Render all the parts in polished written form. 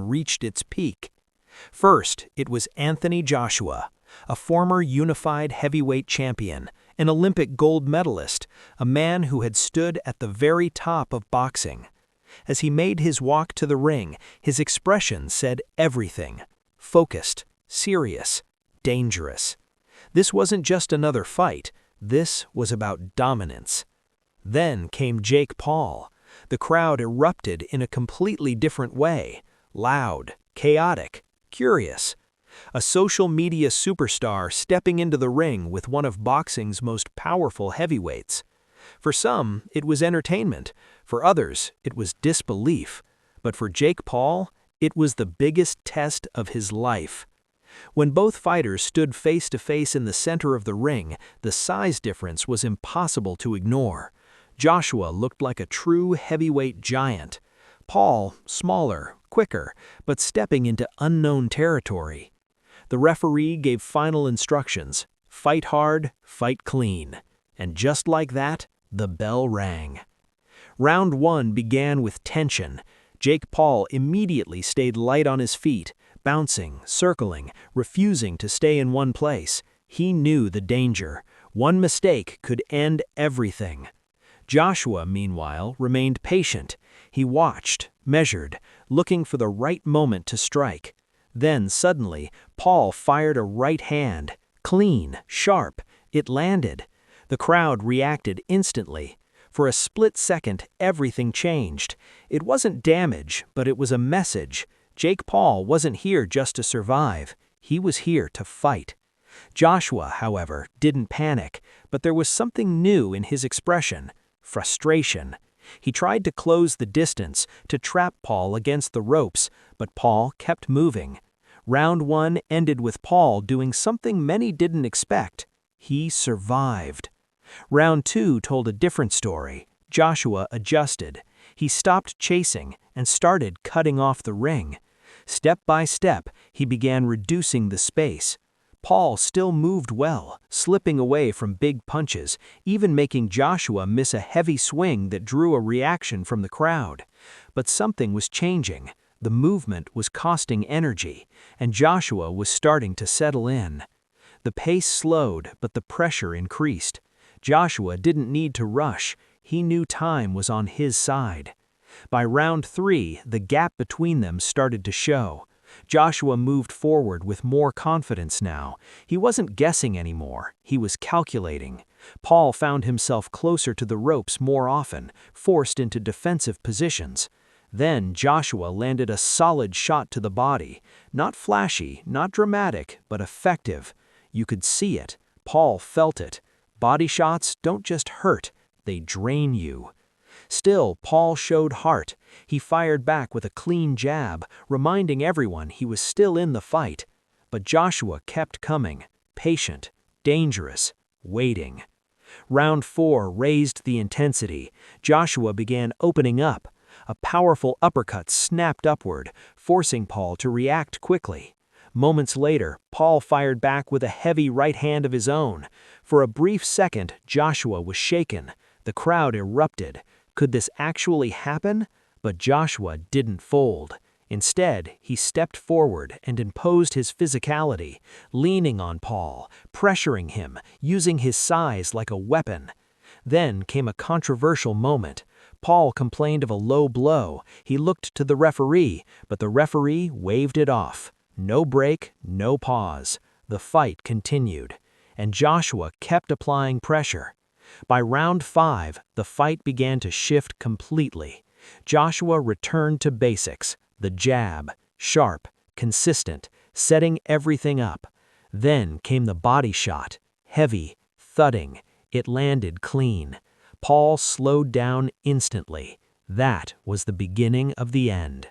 reached its peak. First, it was Anthony Joshua, a former unified heavyweight champion, an Olympic gold medalist, a man who had stood at the very top of boxing. As he made his walk to the ring, his expression said everything: focused, serious, dangerous. This wasn't just another fight, this was about dominance. Then came Jake Paul. The crowd erupted in a completely different way: loud, chaotic, curious. A social media superstar stepping into the ring with one of boxing's most powerful heavyweights. For some, it was entertainment. For others, it was disbelief. But for Jake Paul, it was the biggest test of his life. When both fighters stood face to face in the center of the ring, the size difference was impossible to ignore. Joshua looked like a true heavyweight giant. Paul, smaller, quicker, but stepping into unknown territory. The referee gave final instructions: fight hard, fight clean. And just like that, the bell rang. Round 1 began with tension. Jake Paul immediately stayed light on his feet, bouncing, circling, refusing to stay in one place. He knew the danger. One mistake could end everything. Joshua, meanwhile, remained patient. He watched, measured, looking for the right moment to strike. Then, suddenly, Paul fired a right hand. Clean, sharp. It landed. The crowd reacted instantly. For a split second, everything changed. It wasn't damage, but it was a message. Jake Paul wasn't here just to survive. He was here to fight. Joshua, however, didn't panic, but there was something new in his expression: frustration. He tried to close the distance, to trap Paul against the ropes, but Paul kept moving. Round 1 ended with Paul doing something many didn't expect. He survived. Round 2 told a different story. Joshua adjusted. He stopped chasing and started cutting off the ring. Step by step, he began reducing the space. Paul still moved well, slipping away from big punches, even making Joshua miss a heavy swing that drew a reaction from the crowd. But something was changing. The movement was costing energy, and Joshua was starting to settle in. The pace slowed, but the pressure increased. Joshua didn't need to rush. He knew time was on his side. By round 3, the gap between them started to show. Joshua moved forward with more confidence now. He wasn't guessing anymore. He was calculating. Paul found himself closer to the ropes more often, forced into defensive positions. Then Joshua landed a solid shot to the body. Not flashy, not dramatic, but effective. You could see it. Paul felt it. Body shots don't just hurt, they drain you. Still, Paul showed heart. He fired back with a clean jab, reminding everyone he was still in the fight. But Joshua kept coming, patient, dangerous, waiting. Round 4 raised the intensity. Joshua began opening up. A powerful uppercut snapped upward, forcing Paul to react quickly. Moments later, Paul fired back with a heavy right hand of his own. For a brief second, Joshua was shaken. The crowd erupted. Could this actually happen? But Joshua didn't fold. Instead, he stepped forward and imposed his physicality, leaning on Paul, pressuring him, using his size like a weapon. Then came a controversial moment. Paul complained of a low blow. He looked to the referee, but the referee waved it off. No break, no pause. The fight continued, and Joshua kept applying pressure. By round 5, the fight began to shift completely. Joshua returned to basics: the jab, sharp, consistent, setting everything up. Then came the body shot, heavy, thudding. It landed clean. Paul slowed down instantly. That was the beginning of the end.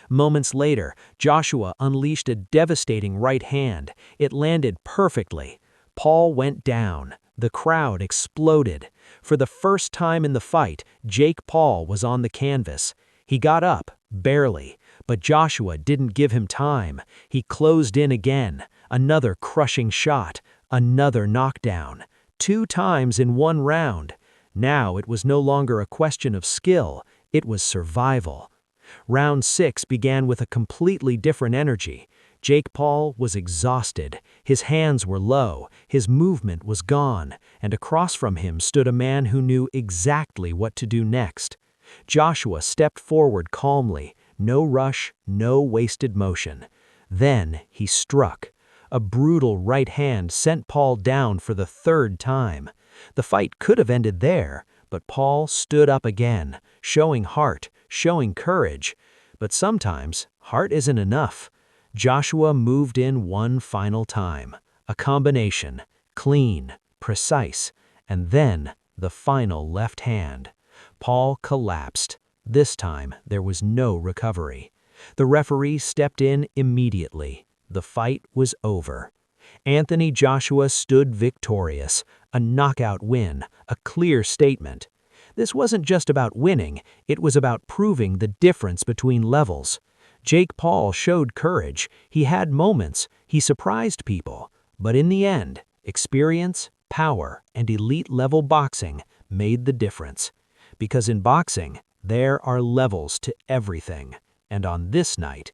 Moments later, Joshua unleashed a devastating right hand. It landed perfectly. Paul went down. The crowd exploded. For the first time in the fight, Jake Paul was on the canvas. He got up, barely, but Joshua didn't give him time. He closed in again. Another crushing shot, another knockdown. 2 times in one round. Now it was no longer a question of skill, it was survival. Round 6 began with a completely different energy. Jake Paul was exhausted, his hands were low, his movement was gone, and across from him stood a man who knew exactly what to do next. Joshua stepped forward calmly, no rush, no wasted motion. Then he struck. A brutal right hand sent Paul down for the third time. The fight could have ended there, but Paul stood up again, showing heart, showing courage. But sometimes, heart isn't enough. Joshua moved in one final time. A combination, clean, precise, and then the final left hand. Paul collapsed. This time, there was no recovery. The referee stepped in immediately. The fight was over. Anthony Joshua stood victorious, a knockout win, a clear statement. This wasn't just about winning, it was about proving the difference between levels. Jake Paul showed courage, he had moments, he surprised people, but in the end, experience, power, and elite-level boxing made the difference. Because in boxing, there are levels to everything, and on this night,